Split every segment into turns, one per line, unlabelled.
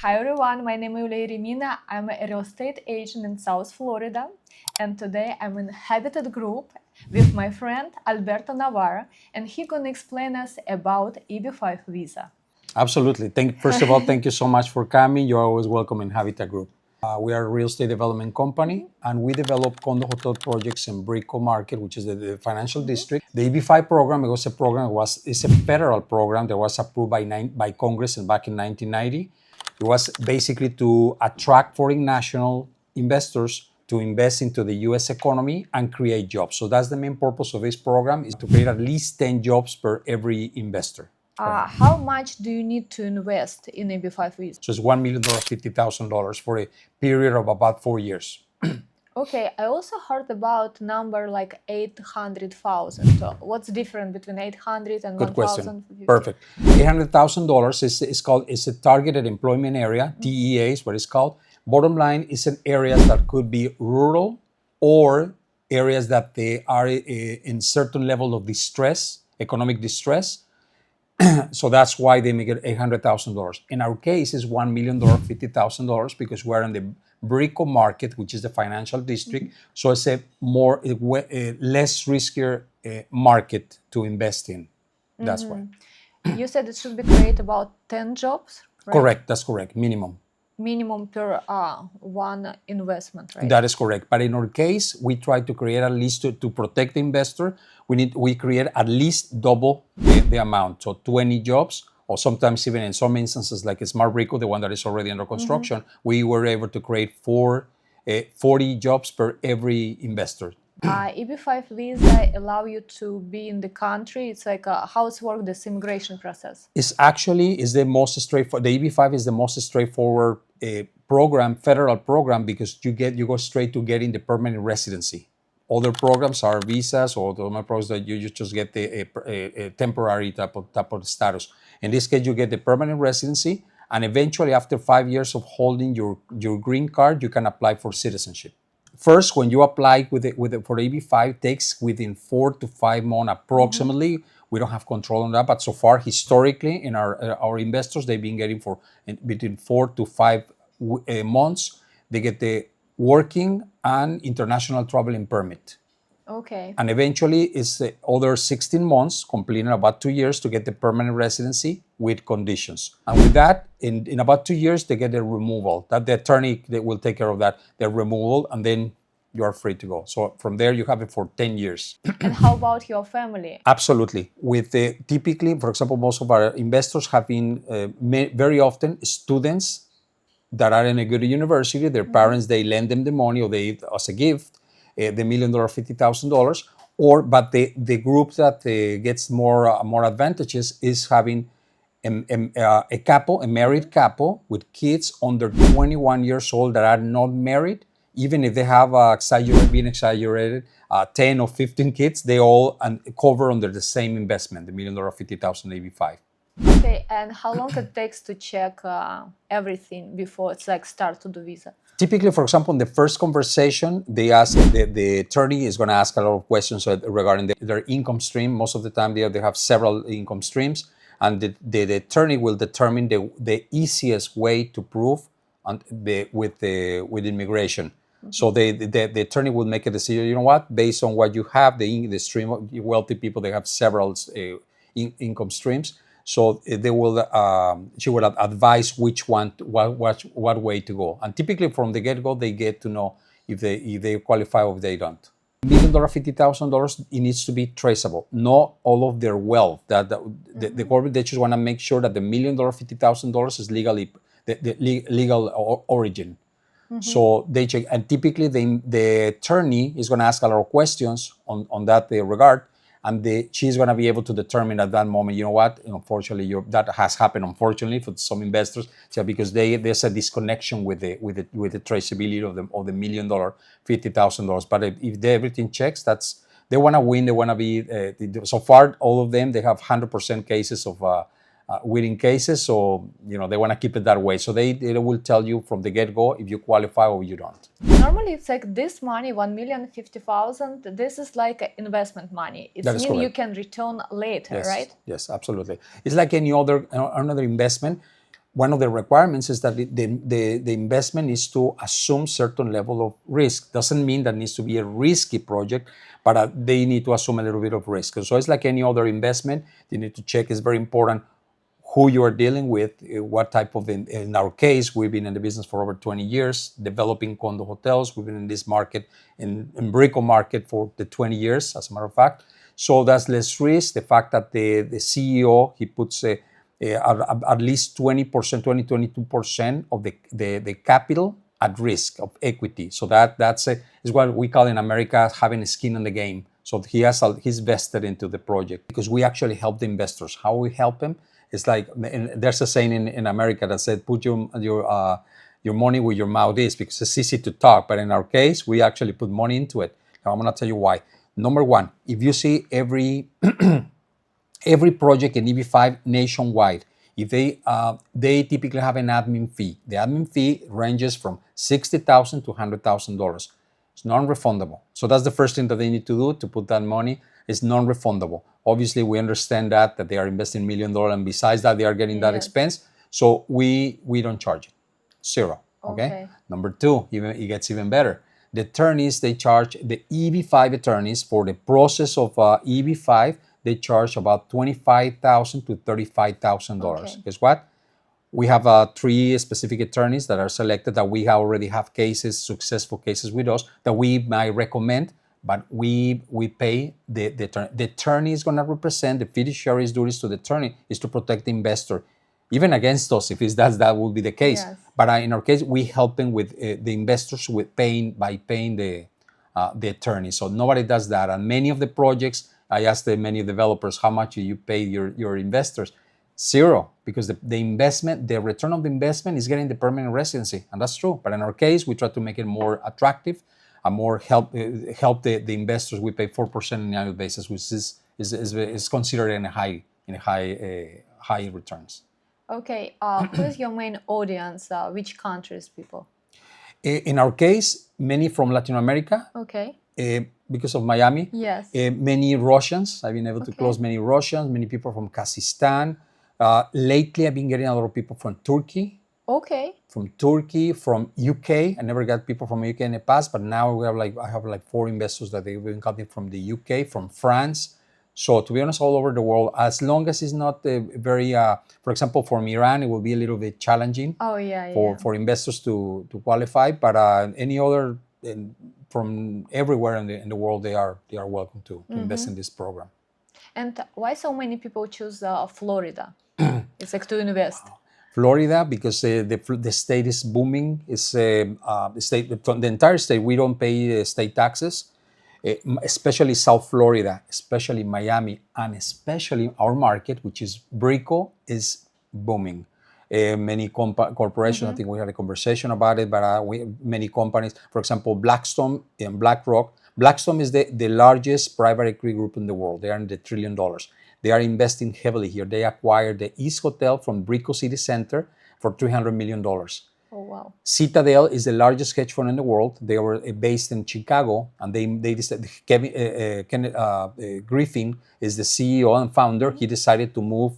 Hi everyone, my name is Irina. I'm a real estate agent in South Florida, and today I'm in Habitat Group with my friend Alberto Navarro, and he gonna explain us about EB-5 visa.
Absolutely. First of all, thank you so much for coming. You're always welcome in Habitat Group. We are a real estate development company, and we develop condo hotel projects in Brico Market, which is the financial district. The EB-5 program, it's a federal program that was approved by Congress back in 1990. It was basically to attract foreign national investors to invest into the U.S. economy and create jobs. So that's the main purpose of this program, is to create at least 10 jobs per every investor.
How much do you need to invest in EB-5 visa?
So it's $1 million, $50,000 for a period of about 4 years.
Okay, I also heard about number like 800,000. So what's different between 800 and
Good question.
1,050?
Perfect. $800,000 is a targeted employment area. TEA is what it's called. Bottom line is in areas that could be rural or areas that they are in certain level of distress, economic distress. So that's why they make it $800,000. In our case, it's $1 million, $50,000 because we're in the Brico market, which is the financial district. So it's a less riskier market to invest in. That's why.
You said it should be create about 10 jobs, right?
Correct. That's correct. Minimum.
Minimum per one investment, right?
That is correct. But in our case, we try to create at least to protect the investor. We create at least double the amount, so 20 jobs, or sometimes even in some instances like a Smart Brico, the one that is already under construction, we were able to create 40 jobs per every investor.
EB-5 visa allow you to be in the country. It's like how it's work, this immigration process.
It's the most straightforward. The EB-5 is the most straightforward federal program, because you go straight to getting the permanent residency. Other programs are visas, or the programs that you just get a temporary type of status. In this case, you get the permanent residency, and eventually, after 5 years of holding your green card, you can apply for citizenship. First, when you apply for EB-5, takes within 4 to 5 months approximately. We don't have control on that, but so far, historically, in our investors, they've been getting between 4 to 5 months. They get the working and international traveling permit.
Okay.
And eventually, it's the other 16 months, completing about 2 years, to get the permanent residency with conditions. And with that, in about 2 years, they get the removal. That the attorney will take care of that, the removal, and then you are free to go. So from there, you have it for 10 years.
And how about your family?
Absolutely. Typically, for example, most of our investors have been very often students that are in a good university. Their parents, they lend them the money, or they, as a gift, the $1 million, $50,000. But the group that gets more advantages is having a married couple with kids under 21 years old that are not married. Even if they have been exaggerated 10 or 15 kids, they all cover under the same investment, the $1 million, $50,000 EB-5.
Okay, and how long it takes to check everything before it's like start to do visa?
Typically, for example, in the first conversation, they ask the attorney is going to ask a lot of questions regarding their income stream. Most of the time, they have several income streams, and the attorney will determine the easiest way to prove with immigration. So the attorney will make a decision. You know what? Based on what you have, the stream of wealthy people, they have several income streams. So she will advise which one, what way to go. And typically from the get-go, they get to know if they qualify or if they don't. $1 million, $50,000, it needs to be traceable. Not all of their wealth. The corporate, they just want to make sure that the $1 million, $50,000 is legal origin. So they check, and typically the attorney is going to ask a lot of questions on that regard. And she's going to be able to determine at that moment, you know what, unfortunately, that has happened, unfortunately, for some investors, because there's a disconnection with the traceability of the $1 million, $50,000. But if everything checks, they want to win. They want to be, so far, all of them, they have 100% cases of winning cases. So, they want to keep it that way. So they will tell you from the get-go if you qualify or you don't.
Normally, it's like this money, $1,050,000. This is like investment money. It means you can return later,
yes,
right?
Yes, absolutely. It's like any another investment. one of the requirements is that the investment needs to assume certain level of risk. Doesn't mean that it needs to be a risky project, but they need to assume a little bit of risk. So it's like any other investment. You need to check. It's very important who you are dealing with, what type of, in our case, we've been in the business for over 20 years, developing condo hotels. We've been in this market, in Brico market for the 20 years, as a matter of fact. So that's less risk. The fact that the CEO, he puts at least 20%, 22% of the capital at risk of equity. So that's is what we call in America having a skin in the game. So he's vested into the project because we actually help the investors. How we help them? It's like, there's a saying in America that said, put your money where your mouth is, because it's easy to talk. But in our case, we actually put money into it. And I'm going to tell you why. Number one, if you see every project in EB-5 nationwide, if they typically have an admin fee. The admin fee ranges from $60,000 to $100,000. It's non-refundable. So that's the first thing that they need to do to put that money. It's non-refundable. Obviously, we understand that they are investing $1 million, and besides that, they are getting that expense. So we don't charge it. Zero. Okay? Number two, it gets even better. The attorneys, they charge the EB-5 attorneys for the process of EB-5. They charge about $25,000 to $35,000. Guess what? We have 3 specific attorneys that are selected that we already have cases, successful cases with us that we might recommend, but we pay the attorney. The attorney is going to represent the fiduciary's duties to the attorney is to protect the investor, even against us if that will be the case. Yes. But in our case, we help them with the investors by paying the attorney. So nobody does that. And many of the projects, I asked many developers, how much do you pay your investors? Zero, because the investment, the return of the investment is getting the permanent residency, and that's true. But in our case, we try to make it more attractive, and more help the investors. We pay 4% on an annual basis, which is considered in high returns.
Okay, who is your main audience? Which countries, people?
In our case, many from Latin America.
Okay.
Because of Miami.
Yes.
Many Russians. I've been able to close many Russians. Many people from Kazakhstan. Lately, I've been getting a lot of people from Turkey.
Okay.
From Turkey, from UK. I never got people from UK in the past, but now I have 4 investors that they've been coming from the UK, from France. So to be honest, all over the world, as long as it's not very, for example, from Iran, it will be a little bit challenging.
Oh yeah.
For investors to qualify, but any other from everywhere in the world, they are welcome to invest in this program.
And why so many people choose Florida? It's like to invest.
Florida, because the state is booming. It's the entire state. We don't pay state taxes, especially South Florida, especially Miami, and especially our market, which is Brico, is booming. Many corporations, I think we had a conversation about it, but many companies, for example, Blackstone and BlackRock. Blackstone is the largest private equity group in the world. They are in the $1 trillion. They are investing heavily here. They acquired the East Hotel from Brico City Center for $300 million.
Oh, wow.
Citadel is the largest hedge fund in the world. They were based in Chicago, and they decided, Griffin is the CEO and founder. He decided to move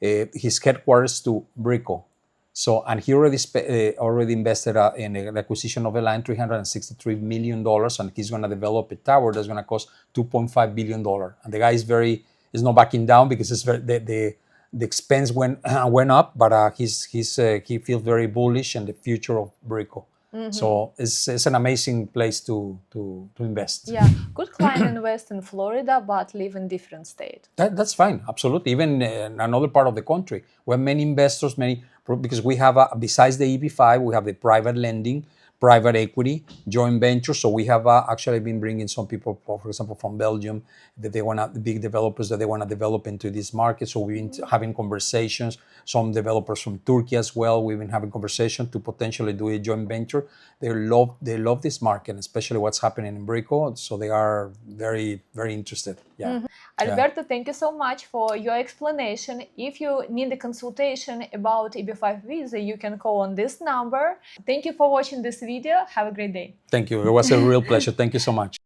his headquarters to Brico. So, and he already invested in the acquisition of a land, $363 million, and he's going to develop a tower that's going to cost $2.5 billion. And the guy is not backing down because it's the expense went up, but he feels very bullish in the future of Brico. So it's an amazing place to invest.
Yeah, good client invest in Florida, but live in different state.
That's fine, absolutely. Even in another part of the country, we have many investors, because we have besides the EB-5, we have the private lending, private equity, joint venture. So we have actually been bringing some people, for example, from Belgium, that they want the big developers that they want to develop into this market. So we've been having conversations. Some developers from Turkey as well. We've been having conversations to potentially do a joint venture. They love this market, especially what's happening in Brico. So they are very, very interested. Yeah.
Alberto, thank you so much for your explanation. If you need a consultation about EB-5 visa, you can call on this number. Thank you for watching this video. Have a great day.
Thank you. It was a real pleasure. Thank you so much.